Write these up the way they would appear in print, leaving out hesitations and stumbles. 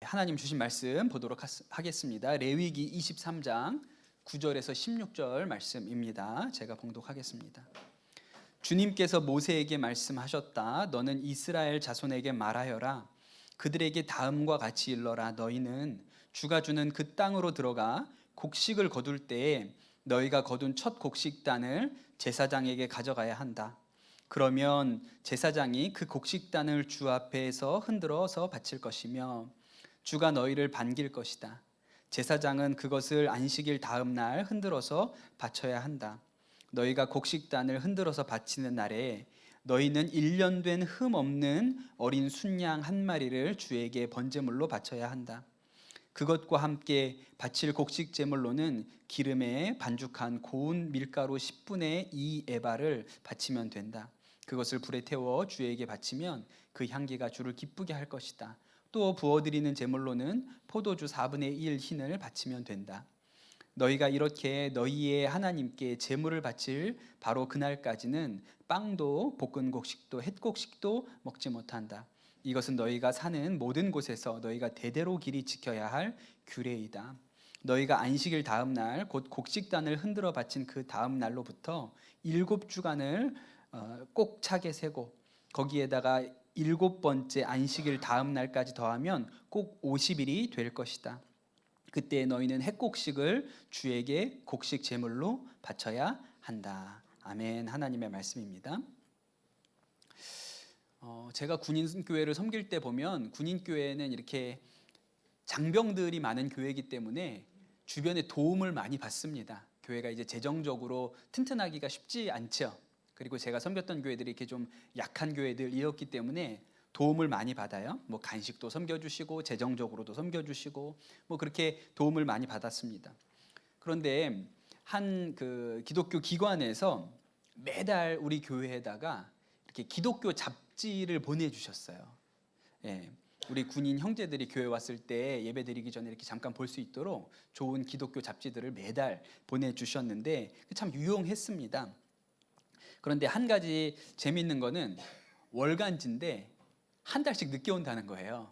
하나님 주신 말씀 보도록 하겠습니다. 레위기 23장 9절에서 16절 말씀입니다. 제가 봉독하겠습니다. 주님께서 모세에게 말씀하셨다. 너는 이스라엘 자손에게 말하여라. 그들에게 다음과 같이 일러라. 너희는 주가 주는 그 땅으로 들어가 곡식을 거둘 때에 너희가 거둔 첫 곡식단을 제사장에게 가져가야 한다. 그러면 제사장이 그 곡식단을 주 앞에서 흔들어서 바칠 것이며 주가 너희를 반길 것이다. 제사장은 그것을 안식일 다음 날 흔들어서 바쳐야 한다. 너희가 곡식단을 흔들어서 바치는 날에 너희는 1년 된 흠 없는 어린 순양 한 마리를 주에게 번제물로 바쳐야 한다. 그것과 함께 바칠 곡식 제물로는 기름에 반죽한 고운 밀가루 10분의 2 에바를 바치면 된다. 그것을 불에 태워 주에게 바치면 그 향기가 주를 기쁘게 할 것이다. 또 부어드리는 제물로는 포도주 4분의 1 흰을 바치면 된다. 너희가 이렇게 너희의 하나님께 제물을 바칠 바로 그날까지는 빵도 볶은 곡식도 햇곡식도 먹지 못한다. 이것은 너희가 사는 모든 곳에서 너희가 대대로 길이 지켜야 할 규례이다. 너희가 안식일 다음 날 곧 곡식단을 흔들어 바친 그 다음 날로부터 7주간을 꼭 차게 세고 거기에다가 7번째 안식일 다음 날까지 더하면 꼭 50일이 될 것이다. 그때 너희는 햇곡식을 주에게 곡식 제물로 바쳐야 한다. 아멘. 하나님의 말씀입니다. 제가 군인교회를 섬길 때 보면 군인교회는 이렇게 장병들이 많은 교회이기 때문에 주변에 도움을 많이 받습니다. 교회가 이제 재정적으로 튼튼하기가 쉽지 않죠. 그리고 제가 섬겼던 교회들이 이렇게 좀 약한 교회들이었기 때문에 도움을 많이 받아요. 뭐 간식도 섬겨주시고 재정적으로도 섬겨주시고 뭐 그렇게 도움을 많이 받았습니다. 그런데 한 그 기독교 기관에서 매달 우리 교회에다가 이렇게 기독교 잡지를 보내주셨어요. 예, 우리 군인 형제들이 교회 왔을 때 예배드리기 전에 이렇게 잠깐 볼 수 있도록 좋은 기독교 잡지들을 매달 보내주셨는데 참 유용했습니다. 그런데 한 가지 재미있는 거는 월간지인데 한 달씩 늦게 온다는 거예요.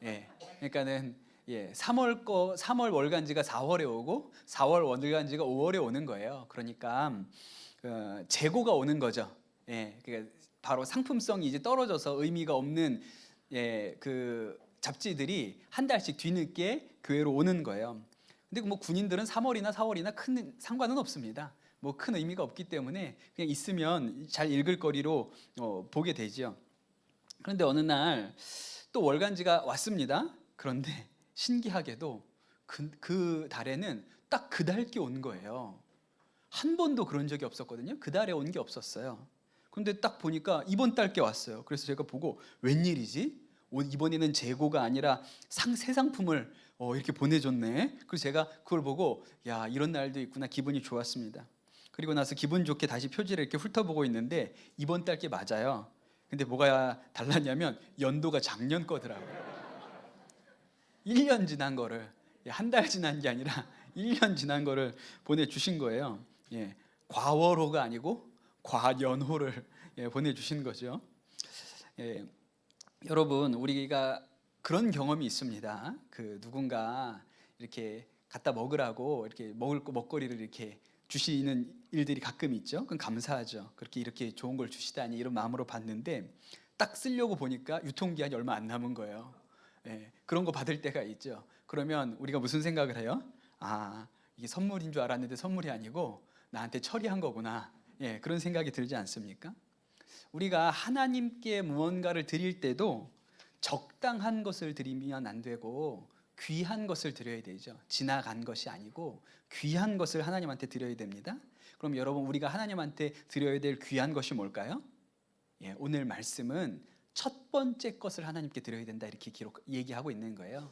예, 그러니까는 3월 월간지가 4월에 오고 4월 월간지가 5월에 오는 거예요. 그러니까 재고가 오는 거죠. 예, 그러니까 바로 상품성이 이제 떨어져서 의미가 없는 그 잡지들이 한 달씩 뒤늦게 교회로 오는 거예요. 근데 뭐 군인들은 3월이나 4월이나 큰 상관은 없습니다. 뭐 큰 의미가 없기 때문에 그냥 있으면 잘 읽을 거리로 보게 되죠. 그런데 어느 날 또 월간지가 왔습니다. 그런데 신기하게도 그 달에는 딱 그 달께 온 거예요. 한 번도 그런 적이 없었거든요. 그 달에 온 게 없었어요. 근데 딱 보니까 이번 달께 왔어요. 그래서 제가 보고 웬일이지? 이번에는 재고가 아니라 새 상품을 이렇게 보내줬네. 그래서 제가 그걸 보고 야, 이런 날도 있구나. 기분이 좋았습니다. 그리고 나서 기분 좋게 다시 표지를 이렇게 훑어보고 있는데 이번 달께 맞아요. 근데 뭐가 달랐냐면 연도가 작년 거더라고요. 1년 지난 거를 한 달 지난 게 아니라 1년 지난 거를 보내주신 거예요. 과월호가 아니고 과연호를 보내주신 거죠. 여러분, 우리가 그런 경험이 있습니다. 그 누군가 이렇게 갖다 먹으라고 이렇게 먹거리를 이렇게 주시는 일들이 가끔 있죠. 그건 감사하죠. 그렇게 이렇게 좋은 걸 주시다니 이런 마음으로 받는데 딱 쓰려고 보니까 유통기한이 얼마 안 남은 거예요. 그런 거 받을 때가 있죠. 그러면 우리가 무슨 생각을 해요? 아, 이게 선물인 줄 알았는데 선물이 아니고 나한테 처리한 거구나. 그런 생각이 들지 않습니까? 우리가 하나님께 무언가를 드릴 때도 적당한 것을 드리면 안 되고 귀한 것을 드려야 되죠. 지나간 것이 아니고 귀한 것을 하나님한테 드려야 됩니다. 그럼 여러분, 우리가 하나님한테 드려야 될 귀한 것이 뭘까요? 오늘 말씀은 첫 번째 것을 하나님께 드려야 된다 이렇게 얘기하고 있는 거예요.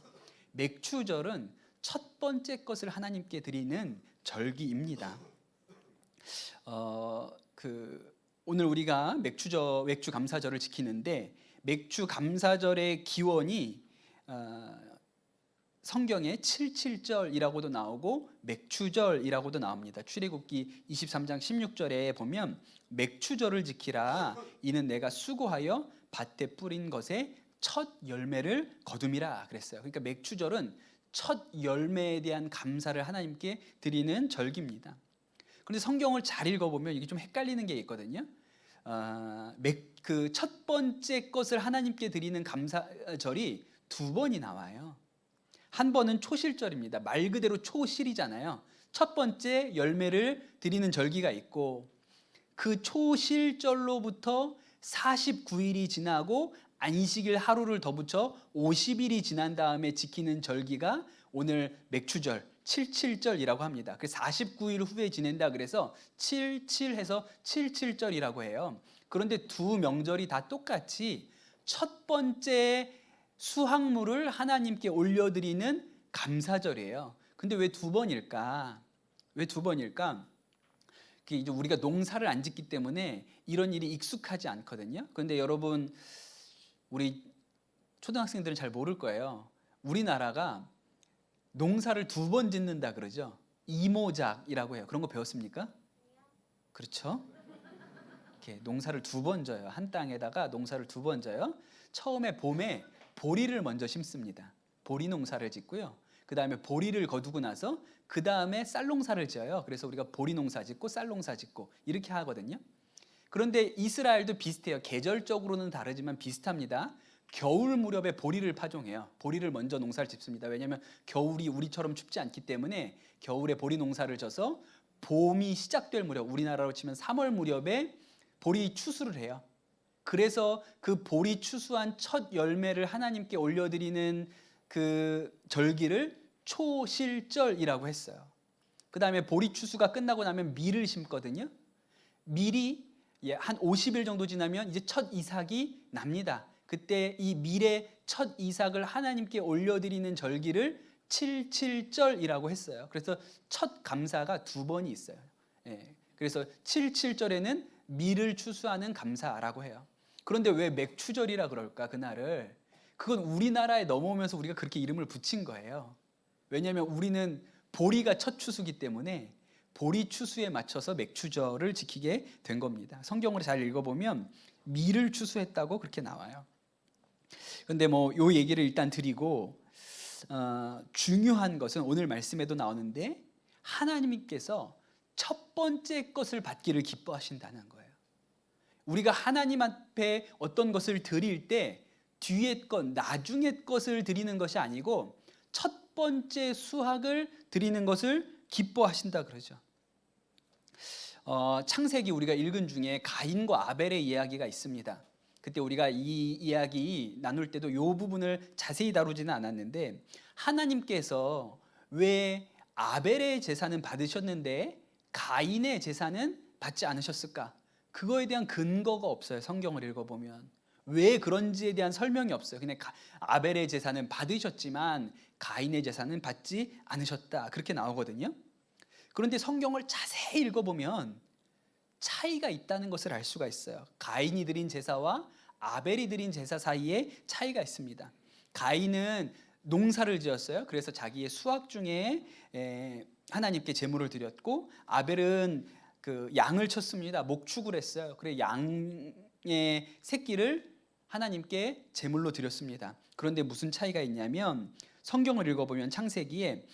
맥추절은 첫 번째 것을 하나님께 드리는 절기입니다. 오늘 우리가 맥주 감사절을 지키는데 맥주 감사절의 기원이 성경에 77절이라고도 나오고 맥추절이라고도 나옵니다. 출애굽기 23장 16절에 보면 맥추절을 지키라. 이는 내가 수고하여 밭에 뿌린 것의 첫 열매를 거둠이라 그랬어요. 그러니까 맥추절은 첫 열매에 대한 감사를 하나님께 드리는 절기입니다. 그런데 성경을 잘 읽어보면 이게 좀 헷갈리는 게 있거든요. 그 첫 번째 것을 하나님께 드리는 감사절이 두 번이 나와요. 한 번은 초실절입니다. 말 그대로 초실이잖아요. 첫 번째 열매를 드리는 절기가 있고, 그 초실절로부터 49일이 지나고 안식일 하루를 더 붙여 50일이 지난 다음에 지키는 절기가 오늘 맥추절 77절이라고 합니다. 그 49일 후에 지낸다 그래서 77해서 77절이라고 해요. 그런데 두 명절이 다 똑같이 첫 번째 수확물을 하나님께 올려드리는 감사절이에요. 근데 왜 두 번일까? 왜 두 번일까? 이제 우리가 농사를 안 짓기 때문에 이런 일이 익숙하지 않거든요. 그런데 여러분, 우리 초등학생들은 잘 모를 거예요. 우리나라가 농사를 두 번 짓는다 그러죠. 이모작이라고 해요. 그런 거 배웠습니까? 그렇죠? 이렇게 농사를 두 번 져요. 한 땅에다가 농사를 두 번 져요. 처음에 봄에 보리를 먼저 심습니다. 보리 농사를 짓고요. 그 다음에 보리를 거두고 나서 그 다음에 쌀 농사를 지어요. 그래서 우리가 보리 농사 짓고 쌀 농사 짓고 이렇게 하거든요. 그런데 이스라엘도 비슷해요. 계절적으로는 다르지만 비슷합니다. 겨울 무렵에 보리를 파종해요. 보리를 먼저 농사를 짓습니다. 왜냐하면 겨울이 우리처럼 춥지 않기 때문에 겨울에 보리 농사를 져서 봄이 시작될 무렵, 우리나라로 치면 3월 무렵에 보리 추수를 해요. 그래서 그 보리 추수한 첫 열매를 하나님께 올려드리는 그 절기를 초실절이라고 했어요. 그 다음에 보리 추수가 끝나고 나면 밀을 심거든요. 밀이 한 50일 정도 지나면 이제 첫 이삭이 납니다. 그때 이 밀의 첫 이삭을 하나님께 올려드리는 절기를 77절이라고 했어요. 그래서 첫 감사가 두 번이 있어요. 그래서 77절에는 밀을 추수하는 감사라고 해요. 그런데 왜 맥추절이라 그럴까, 그날을? 그건 우리나라에 넘어오면서 우리가 그렇게 이름을 붙인 거예요. 왜냐하면 우리는 보리가 첫 추수기 때문에 보리 추수에 맞춰서 맥추절을 지키게 된 겁니다. 성경을 잘 읽어보면 밀을 추수했다고 그렇게 나와요. 그런데 요 얘기를 일단 드리고, 중요한 것은 오늘 말씀에도 나오는데 하나님께서 첫 번째 것을 받기를 기뻐하신다는 거예요. 우리가 하나님 앞에 어떤 것을 드릴 때 뒤에 것, 나중에 것을 드리는 것이 아니고 첫 번째 수확을 드리는 것을 기뻐하신다 그러죠. 창세기 우리가 읽은 중에 가인과 아벨의 이야기가 있습니다. 그때 우리가 이 이야기 나눌 때도 이 부분을 자세히 다루지는 않았는데, 하나님께서 왜 아벨의 제사는 받으셨는데 가인의 제사는 받지 않으셨을까? 그거에 대한 근거가 없어요. 성경을 읽어보면 왜 그런지에 대한 설명이 없어요. 그냥 아벨의 제사는 받으셨지만 가인의 제사는 받지 않으셨다, 그렇게 나오거든요. 그런데 성경을 자세히 읽어보면 차이가 있다는 것을 알 수가 있어요. 가인이 드린 제사와 아벨이 드린 제사 사이에 차이가 있습니다. 가인은 농사를 지었어요. 그래서 자기의 수확 중에 하나님께 제물을 드렸고, 아벨은 그 양을 쳤습니다. 목축을 했어요. 그래 양의 새끼를 하나님께 제물로 드렸습니다. 그런데 무슨 차이가 있냐면, 성경을 읽어보면 창세기에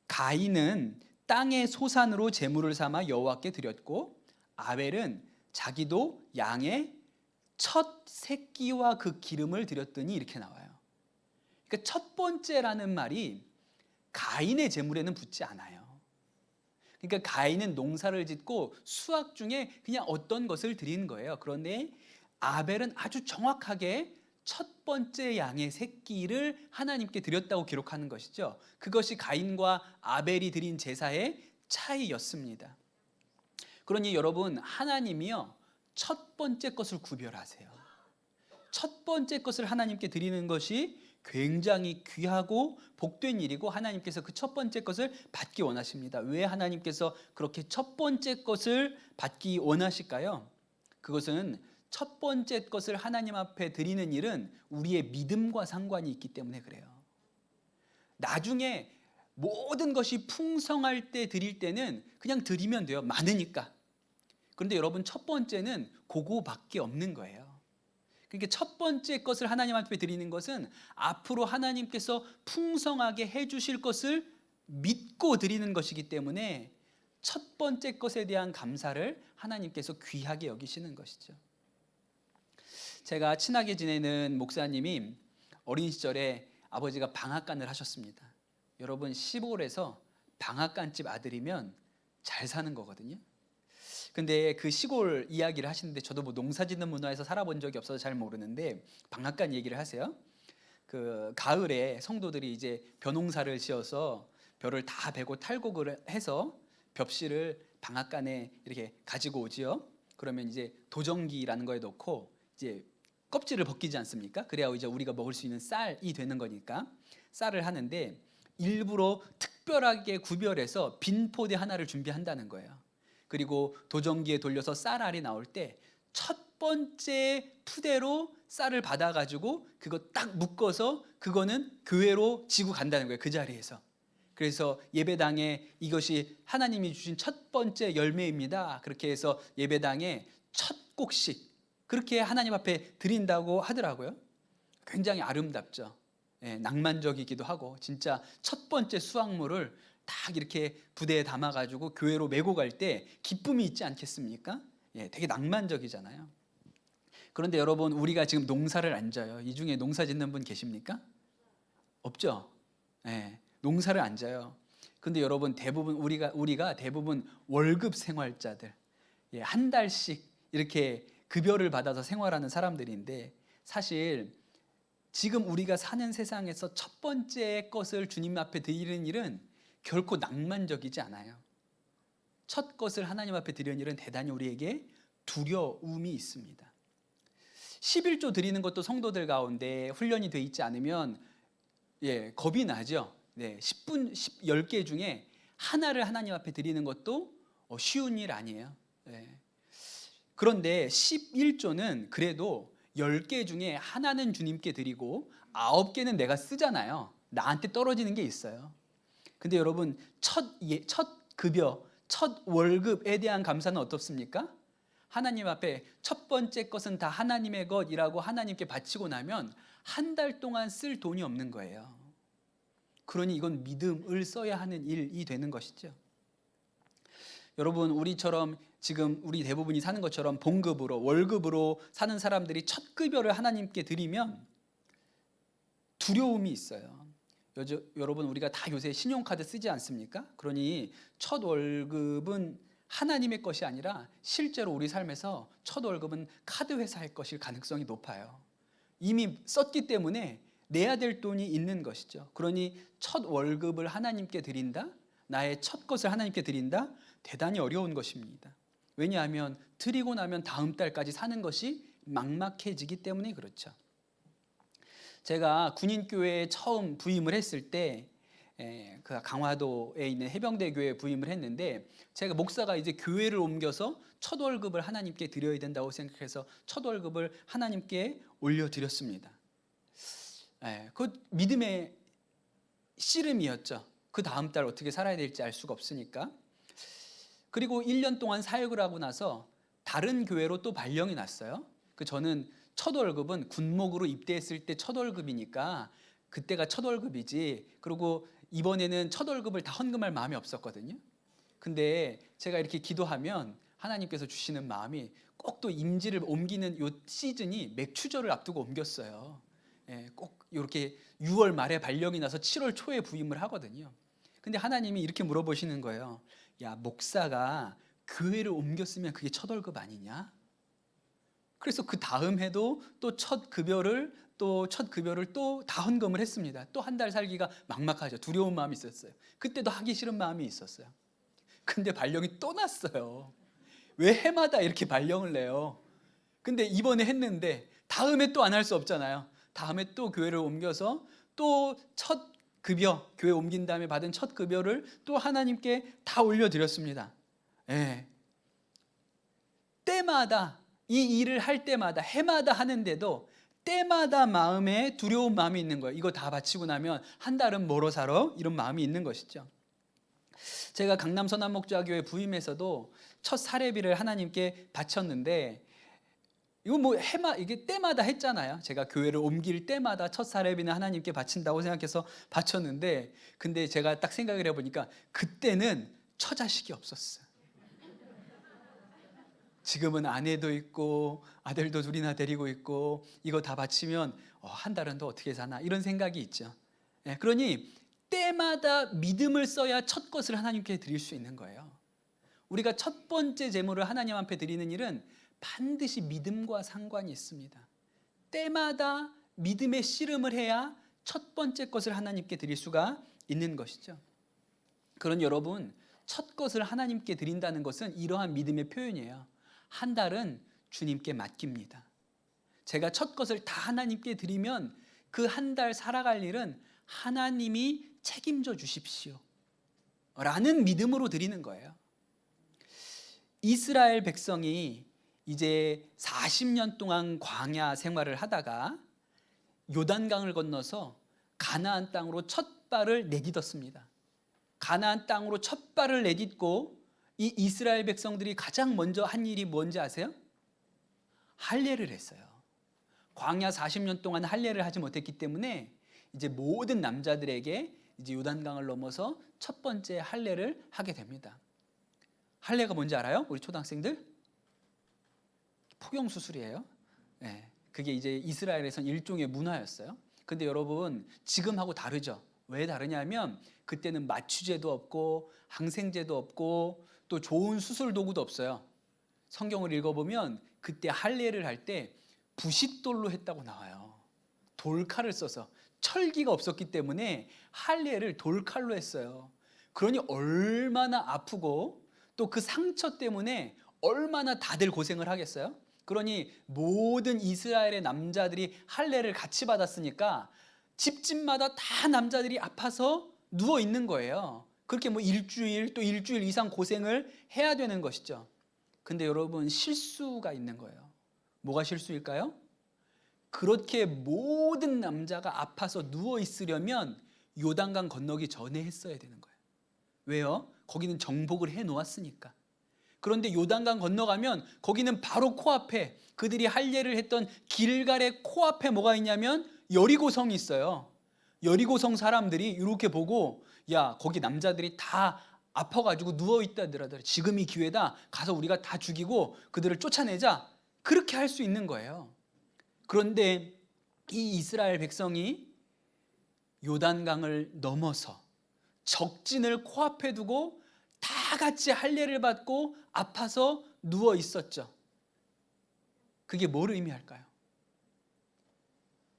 가인은 땅의 소산으로 제물을 삼아 여호와께 드렸고, 아벨은 자기도 양의 첫 새끼와 그 기름을 드렸더니, 이렇게 나와요. 그러니까 첫 번째라는 말이 가인의 제물에는 붙지 않아요. 그러니까 가인은 농사를 짓고 수확 중에 그냥 어떤 것을 드린 거예요. 그런데 아벨은 아주 정확하게 첫 번째 양의 새끼를 하나님께 드렸다고 기록하는 것이죠. 그것이 가인과 아벨이 드린 제사의 차이였습니다. 그러니 여러분, 하나님이요, 첫 번째 것을 구별하세요. 첫 번째 것을 하나님께 드리는 것이 굉장히 귀하고 복된 일이고, 하나님께서 그 첫 번째 것을 받기 원하십니다. 왜 하나님께서 그렇게 첫 번째 것을 받기 원하실까요? 그것은 첫 번째 것을 하나님 앞에 드리는 일은 우리의 믿음과 상관이 있기 때문에 그래요. 나중에 모든 것이 풍성할 때 드릴 때는 그냥 드리면 돼요. 많으니까. 그런데 여러분, 첫 번째는 그거밖에 없는 거예요. 그러니까 첫 번째 것을 하나님 앞에 드리는 것은 앞으로 하나님께서 풍성하게 해주실 것을 믿고 드리는 것이기 때문에 첫 번째 것에 대한 감사를 하나님께서 귀하게 여기시는 것이죠. 제가 친하게 지내는 목사님이 어린 시절에 아버지가 방앗간을 하셨습니다. 여러분, 시골에서 방앗간집 아들이면 잘 사는 거거든요. 근데 그 시골 이야기를 하시는데, 저도 뭐 농사짓는 문화에서 살아본 적이 없어서 잘 모르는데 방앗간 얘기를 하세요. 그 가을에 성도들이 이제 벼농사를 지어서 벼를 다 베고 탈곡을 해서 벽실을 방앗간에 이렇게 가지고 오지요. 그러면 이제 도정기라는 거에 넣고 이제 껍질을 벗기지 않습니까? 그래야 이제 우리가 먹을 수 있는 쌀이 되는 거니까 쌀을 하는데, 일부러 특별하게 구별해서 빈 포대 하나를 준비한다는 거예요. 그리고 도정기에 돌려서 쌀알이 나올 때 첫 번째 푸대로 쌀을 받아가지고 그거 딱 묶어서 그거는 교회로 지고 간다는 거예요. 그 자리에서. 그래서 예배당에 이것이 하나님이 주신 첫 번째 열매입니다. 그렇게 해서 예배당에 첫 곡씩 그렇게 하나님 앞에 드린다고 하더라고요. 굉장히 아름답죠. 낭만적이기도 하고, 진짜 첫 번째 수확물을 딱 이렇게 부대에 담아가지고 교회로 메고 갈 때 기쁨이 있지 않겠습니까? 되게 낭만적이잖아요. 그런데 여러분, 우리가 지금 농사를 안 져요. 이 중에 농사 짓는 분 계십니까? 없죠? 농사를 안 져요. 근데 여러분, 대부분 우리가 대부분 월급 생활자들, 한 달씩 이렇게 급여를 받아서 생활하는 사람들인데, 사실 지금 우리가 사는 세상에서 첫 번째 것을 주님 앞에 드리는 일은 결코 낭만적이지 않아요. 첫 것을 하나님 앞에 드리는 일은 대단히 우리에게 두려움이 있습니다. 11조 드리는 것도 성도들 가운데 훈련이 돼 있지 않으면 겁이 나죠. 10개 중에 하나를 하나님 앞에 드리는 것도 쉬운 일 아니에요. 그런데 11조는 그래도 10개 중에 하나는 주님께 드리고 9개는 내가 쓰잖아요. 나한테 떨어지는 게 있어요. 근데 여러분, 첫 급여, 첫 월급에 대한 감사는 어떻습니까? 하나님 앞에 첫 번째 것은 다 하나님의 것이라고 하나님께 바치고 나면 한 달 동안 쓸 돈이 없는 거예요. 그러니 이건 믿음을 써야 하는 일이 되는 것이죠. 여러분, 우리처럼 지금 우리 대부분이 사는 것처럼 봉급으로, 월급으로 사는 사람들이 첫 급여를 하나님께 드리면 두려움이 있어요. 여러분, 우리가 다 요새 신용카드 쓰지 않습니까? 그러니 첫 월급은 하나님의 것이 아니라 실제로 우리 삶에서 첫 월급은 카드 회사의 것일 가능성이 높아요. 이미 썼기 때문에 내야 될 돈이 있는 것이죠. 그러니 첫 월급을 하나님께 드린다? 나의 첫 것을 하나님께 드린다? 대단히 어려운 것입니다. 왜냐하면 드리고 나면 다음 달까지 사는 것이 막막해지기 때문에 그렇죠. 제가 군인교회에 처음 부임을 했을 때, 그 강화도에 있는 해병대 교회에 부임을 했는데, 제가 목사가 이제 교회를 옮겨서 첫 월급을 하나님께 드려야 된다고 생각해서 첫 월급을 하나님께 올려드렸습니다. 그 믿음의 씨름이었죠. 그 다음 달 어떻게 살아야 될지 알 수가 없으니까. 그리고 1년 동안 사역을 하고 나서 다른 교회로 또 발령이 났어요. 저는 첫 월급은 군목으로 입대했을 때 첫 월급이니까 그때가 첫 월급이지, 그리고 이번에는 첫 월급을 다 헌금할 마음이 없었거든요. 근데 제가 이렇게 기도하면 하나님께서 주시는 마음이 꼭 또 임지를 옮기는 요 시즌이 맥추절을 앞두고 옮겼어요. 꼭 이렇게 6월 말에 발령이 나서 7월 초에 부임을 하거든요. 근데 하나님이 이렇게 물어보시는 거예요. 야, 목사가 교회를 옮겼으면 그게 첫 월급 아니냐? 그래서 그 다음 해도 또 첫 급여를 또 다 헌금을 했습니다. 또 한 달 살기가 막막하죠. 두려운 마음이 있었어요. 그때도 하기 싫은 마음이 있었어요. 근데 발령이 또 났어요. 왜 해마다 이렇게 발령을 내요? 근데 이번에 했는데 다음에 또 안 할 수 없잖아요. 다음에 또 교회를 옮겨서 또 첫 급여, 교회 옮긴 다음에 받은 첫 급여를 또 하나님께 다 올려드렸습니다. 때마다 이 일을 할 때마다, 해마다 하는데도 때마다 마음에 두려운 마음이 있는 거예요. 이거 다 바치고 나면 한 달은 뭐로 살아? 이런 마음이 있는 것이죠. 제가 강남 선한목자교회 부임에서도 첫 사례비를 하나님께 바쳤는데, 이거 뭐 이게 때마다 했잖아요. 제가 교회를 옮길 때마다 첫 사례비는 하나님께 바친다고 생각해서 바쳤는데, 근데 제가 딱 생각을 해보니까 그때는 처자식이 없었어요. 지금은 아내도 있고 아들도 둘이나 데리고 있고 이거 다 바치면 한 달은 더 어떻게 사나 이런 생각이 있죠. 그러니 때마다 믿음을 써야 첫 것을 하나님께 드릴 수 있는 거예요. 우리가 첫 번째 제물을 하나님 앞에 드리는 일은 반드시 믿음과 상관이 있습니다. 때마다 믿음의 씨름을 해야 첫 번째 것을 하나님께 드릴 수가 있는 것이죠. 그런 여러분, 첫 것을 하나님께 드린다는 것은 이러한 믿음의 표현이에요. 한 달은 주님께 맡깁니다. 제가 첫 것을 다 하나님께 드리면 그 한 달 살아갈 일은 하나님이 책임져 주십시오 라는 믿음으로 드리는 거예요. 이스라엘 백성이 이제 40년 동안 광야 생활을 하다가 요단강을 건너서 가나안 땅으로 첫 발을 내딛었습니다. 가나안 땅으로 첫 발을 내딛고 이 이스라엘 백성들이 가장 먼저 한 일이 뭔지 아세요? 할례를 했어요. 광야 40년 동안 할례를 하지 못했기 때문에 이제 모든 남자들에게 이제 요단강을 넘어서 첫 번째 할례를 하게 됩니다. 할례가 뭔지 알아요? 우리 초등학생들? 포경 수술이에요. 네, 그게 이제 이스라엘에선 일종의 문화였어요. 근데 여러분 지금하고 다르죠. 왜 다르냐면 그때는 마취제도 없고 항생제도 없고 또 좋은 수술 도구도 없어요. 성경을 읽어보면 그때 할례를 할 때 부싯돌로 했다고 나와요. 돌칼을 써서. 철기가 없었기 때문에 할례를 돌칼로 했어요. 그러니 얼마나 아프고 또 그 상처 때문에 얼마나 다들 고생을 하겠어요? 그러니 모든 이스라엘의 남자들이 할례를 같이 받았으니까 집집마다 다 남자들이 아파서 누워 있는 거예요. 그렇게 뭐 일주일 또 일주일 이상 고생을 해야 되는 것이죠. 근데 여러분 실수가 있는 거예요. 뭐가 실수일까요? 그렇게 모든 남자가 아파서 누워 있으려면 요단강 건너기 전에 했어야 되는 거예요. 왜요? 거기는 정복을 해 놓았으니까. 그런데 요단강 건너가면 거기는 바로 코앞에 그들이 할례를 했던 길갈의 코앞에 뭐가 있냐면 여리고성이 있어요. 여리고성 사람들이 이렇게 보고 야 거기 남자들이 다 아파가지고 누워있다더라. 지금이 기회다. 가서 우리가 다 죽이고 그들을 쫓아내자. 그렇게 할 수 있는 거예요. 그런데 이 이스라엘 백성이 요단강을 넘어서 적진을 코앞에 두고 다 같이 할례를 받고 아파서 누워 있었죠. 그게 뭘 의미할까요?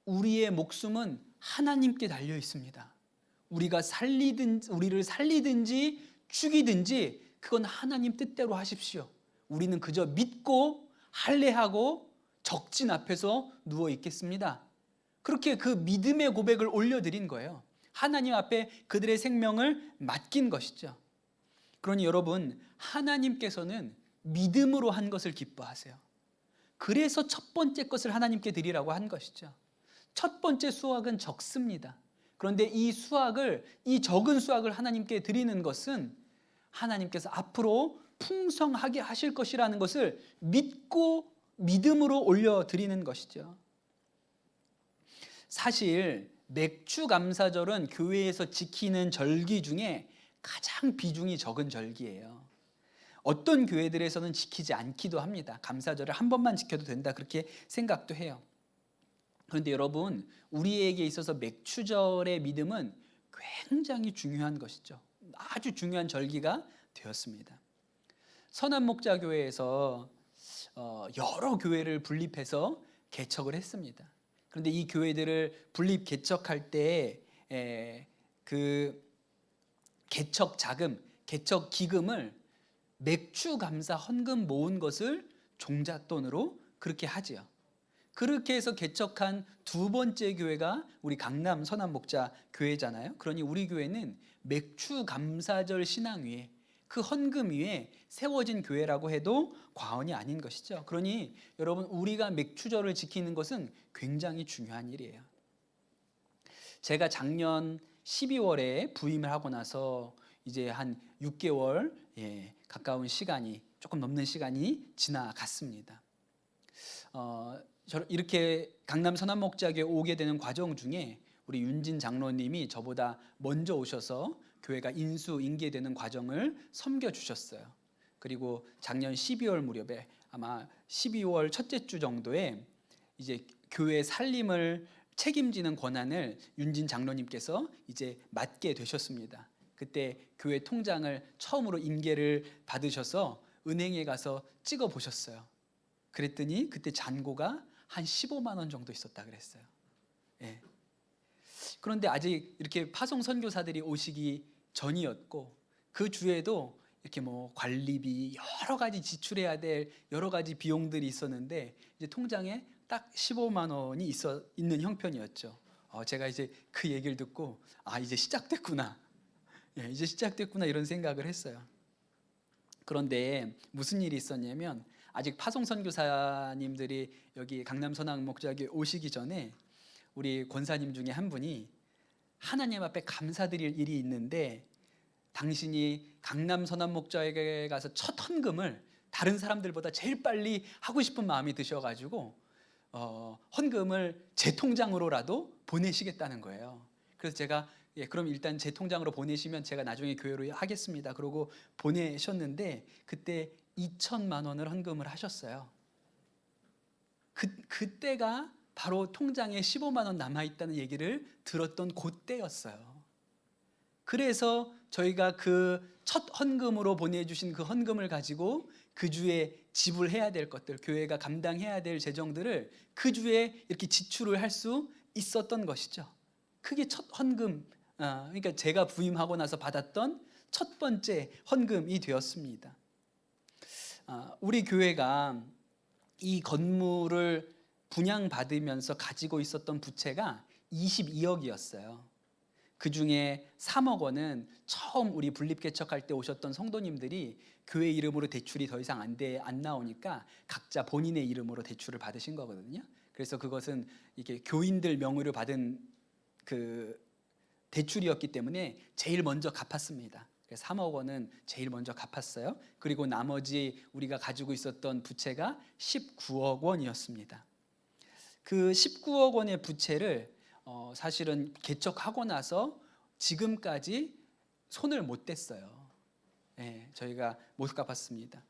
우리의 목숨은 하나님께 달려 있습니다. 우리를 살리든지 죽이든지 그건 하나님 뜻대로 하십시오. 우리는 그저 믿고 할례하고 적진 앞에서 누워 있겠습니다. 그렇게 그 믿음의 고백을 올려드린 거예요. 하나님 앞에 그들의 생명을 맡긴 것이죠. 그러니 여러분, 하나님께서는 믿음으로 한 것을 기뻐하세요. 그래서 첫 번째 것을 하나님께 드리라고 한 것이죠. 첫 번째 수확은 적습니다. 그런데 이 적은 수확을 하나님께 드리는 것은 하나님께서 앞으로 풍성하게 하실 것이라는 것을 믿고 믿음으로 올려드리는 것이죠. 사실 맥주 감사절은 교회에서 지키는 절기 중에 가장 비중이 적은 절기예요. 어떤 교회들에서는 지키지 않기도 합니다. 감사절을 한 번만 지켜도 된다 그렇게 생각도 해요. 그런데 여러분, 우리에게 있어서 맥주절의 믿음은 굉장히 중요한 것이죠. 아주 중요한 절기가 되었습니다. 선한목자교회에서 여러 교회를 분립해서 개척을 했습니다. 그런데 이 교회들을 분립 개척할 때 그 개척 자금, 개척 기금을 맥주 감사 헌금 모은 것을 종잣돈으로 그렇게 하지요. 그렇게 해서 개척한 두 번째 교회가 우리 강남 선한목자 교회잖아요. 그러니 우리 교회는 맥주 감사절 신앙 위에 그 헌금 위에 세워진 교회라고 해도 과언이 아닌 것이죠. 그러니 여러분, 우리가 맥주절을 지키는 것은 굉장히 중요한 일이에요. 제가 작년 12월에 부임을 하고 나서 이제 한 6개월 가까운 시간이, 조금 넘는 시간이 지나갔습니다. 이렇게 강남 선한목자교에 오게 되는 과정 중에 우리 윤진 장로님이 저보다 먼저 오셔서 교회가 인수인계되는 과정을 섬겨주셨어요. 그리고 작년 12월 무렵에 아마 12월 첫째 주 정도에 이제 교회 살림을 책임지는 권한을 윤진 장로님께서 이제 맡게 되셨습니다. 그때 교회 통장을 처음으로 인계를 받으셔서 은행에 가서 찍어 보셨어요. 그랬더니 그때 잔고가 한 15만 원 정도 있었다 그랬어요. 예. 그런데 아직 이렇게 파송 선교사들이 오시기 전이었고 그 주에도 이렇게 뭐 관리비 여러 가지 지출해야 될 여러 가지 비용들이 있었는데 이제 통장에 딱 15만 원이 있는 형편이었죠. 제가 이제 그 얘기를 듣고 이제 시작됐구나. 예, 이제 시작됐구나 이런 생각을 했어요. 그런데 무슨 일이 있었냐면 아직 파송 선교사님들이 여기 강남 선한목자교에 오시기 전에 우리 권사님 중에 한 분이 하나님 앞에 감사드릴 일이 있는데 당신이 강남 선한목자교에 가서 첫 헌금을 다른 사람들보다 제일 빨리 하고 싶은 마음이 드셔가지고 헌금을 제 통장으로라도 보내시겠다는 거예요. 그래서 제가 그럼 일단 제 통장으로 보내시면 제가 나중에 교회로 하겠습니다. 그러고 보내셨는데 그때 2천만 원을 헌금을 하셨어요. 그때가 바로 통장에 15만 원 남아있다는 얘기를 들었던 그때였어요. 그래서 저희가 그 첫 헌금으로 보내주신 그 헌금을 가지고 그 주에 지불해야 될 것들, 교회가 감당해야 될 재정들을 그 주에 이렇게 지출을 할 수 있었던 것이죠. 그게 첫 헌금, 그러니까 제가 부임하고 나서 받았던 첫 번째 헌금이 되었습니다. 우리 교회가 이 건물을 분양받으면서 가지고 있었던 부채가 22억이었어요. 그 중에 3억 원은 처음 우리 분립개척할 때 오셨던 성도님들이 교회 이름으로 대출이 더 이상 안 나오니까 각자 본인의 이름으로 대출을 받으신 거거든요. 그래서 그것은 이게 교인들 명의로 받은 그 대출이었기 때문에 제일 먼저 갚았습니다. 3억 원은 제일 먼저 갚았어요. 그리고 나머지 우리가 가지고 있었던 부채가 19억 원이었습니다. 그 19억 원의 부채를 사실은 개척하고 나서 지금까지 손을 못 댔어요. 저희가 못 갚았습니다.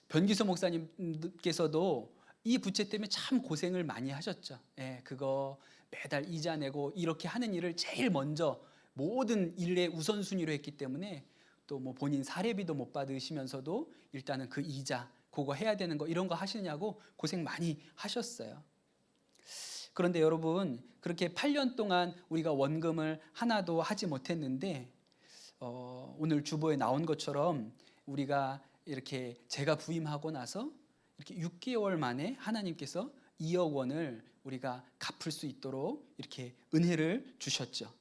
변기소 목사님께서도 이 부채 때문에 참 고생을 많이 하셨죠. 그거 매달 이자 내고 이렇게 하는 일을 제일 먼저 모든 일의 우선순위로 했기 때문에 또 뭐 본인 사례비도 못 받으시면서도 일단은 그 이자 그거 해야 되는 거 이런 거 하시냐고 고생 많이 하셨어요. 그런데 여러분 그렇게 8년 동안 우리가 원금을 하나도 하지 못했는데 오늘 주보에 나온 것처럼 우리가 이렇게 제가 부임하고 나서 이렇게 6개월 만에 하나님께서 2억 원을 우리가 갚을 수 있도록 이렇게 은혜를 주셨죠.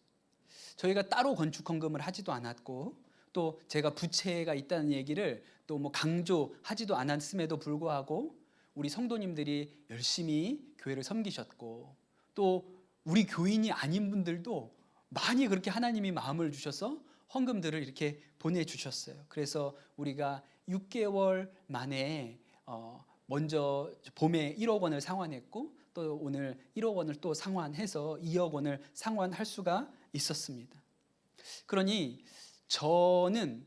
저희가 따로 건축 헌금을 하지도 않았고 또 제가 부채가 있다는 얘기를 또 뭐 강조하지도 않았음에도 불구하고 우리 성도님들이 열심히 교회를 섬기셨고 또 우리 교인이 아닌 분들도 많이 그렇게 하나님이 마음을 주셔서 헌금들을 이렇게 보내주셨어요. 그래서 우리가 6개월 만에 먼저 봄에 1억 원을 상환했고 또 오늘 1억 원을 또 상환해서 2억 원을 상환할 수가 있었습니다. 그러니 저는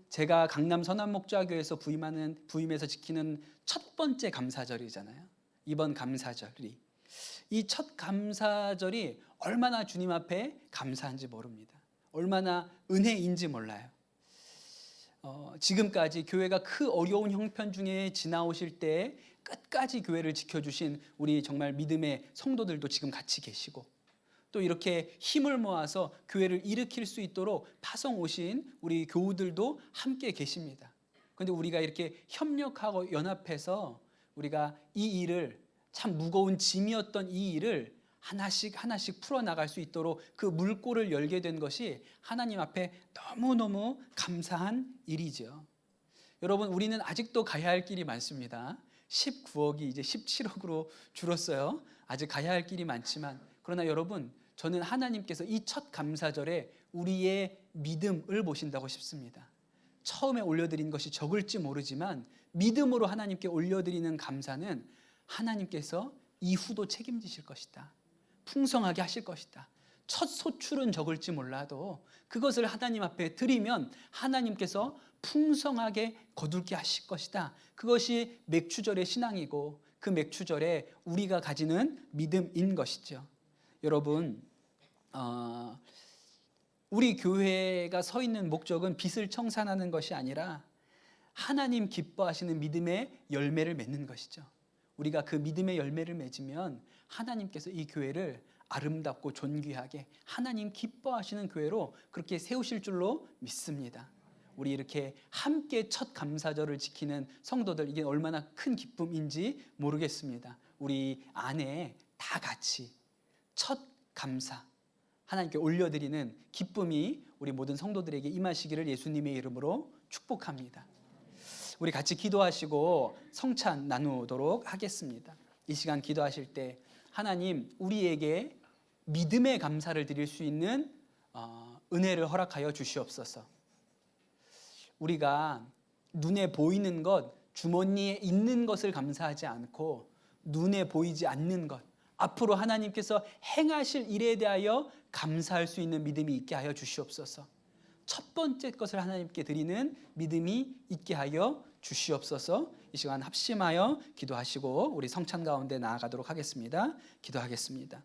제가 강남 선한목자교에서 부임해서 지키는 첫 번째 감사절이잖아요. 이번 감사절이 이 첫 감사절이 얼마나 주님 앞에 감사한지 모릅니다. 얼마나 은혜인지 몰라요. 지금까지 교회가 그 어려운 형편 중에 지나오실 때 끝까지 교회를 지켜주신 우리 정말 믿음의 성도들도 지금 같이 계시고 또 이렇게 힘을 모아서 교회를 일으킬 수 있도록 파송 오신 우리 교우들도 함께 계십니다. 그런데 우리가 이렇게 협력하고 연합해서 우리가 이 일을 참 무거운 짐이었던 이 일을 하나씩 풀어나갈 수 있도록 그 물꼬를 열게 된 것이 하나님 앞에 너무너무 감사한 일이죠. 여러분 우리는 아직도 가야 할 길이 많습니다. 19억이 이제 17억으로 줄었어요. 아직 가야 할 길이 많지만 그러나 여러분 저는 하나님께서 이 첫 감사절에 우리의 믿음을 보신다고 싶습니다. 처음에 올려드린 것이 적을지 모르지만 믿음으로 하나님께 올려드리는 감사는 하나님께서 이후도 책임지실 것이다. 풍성하게 하실 것이다. 첫 소출은 적을지 몰라도 그것을 하나님 앞에 드리면 하나님께서 풍성하게 거둘게 하실 것이다. 그것이 맥추절의 신앙이고 그 맥추절에 우리가 가지는 믿음인 것이죠. 여러분, 우리 교회가 서 있는 목적은 빚을 청산하는 것이 아니라 하나님 기뻐하시는 믿음의 열매를 맺는 것이죠. 우리가 그 믿음의 열매를 맺으면 하나님께서 이 교회를 아름답고 존귀하게 하나님 기뻐하시는 교회로 그렇게 세우실 줄로 믿습니다. 우리 이렇게 함께 첫 감사절을 지키는 성도들, 이게 얼마나 큰 기쁨인지 모르겠습니다. 우리 안에 다 같이 첫 감사 하나님께 올려드리는 기쁨이 우리 모든 성도들에게 임하시기를 예수님의 이름으로 축복합니다. 우리 같이 기도하시고 성찬 나누도록 하겠습니다. 이 시간 기도하실 때 하나님, 우리에게 믿음의 감사를 드릴 수 있는 은혜를 허락하여 주시옵소서. 우리가 눈에 보이는 것, 주머니에 있는 것을 감사하지 않고 눈에 보이지 않는 것, 앞으로 하나님께서 행하실 일에 대하여 감사할 수 있는 믿음이 있게 하여 주시옵소서. 첫 번째 것을 하나님께 드리는 믿음이 있게 하여 주시옵소서. 이 시간 합심하여 기도하시고 우리 성찬 가운데 나아가도록 하겠습니다. 기도하겠습니다.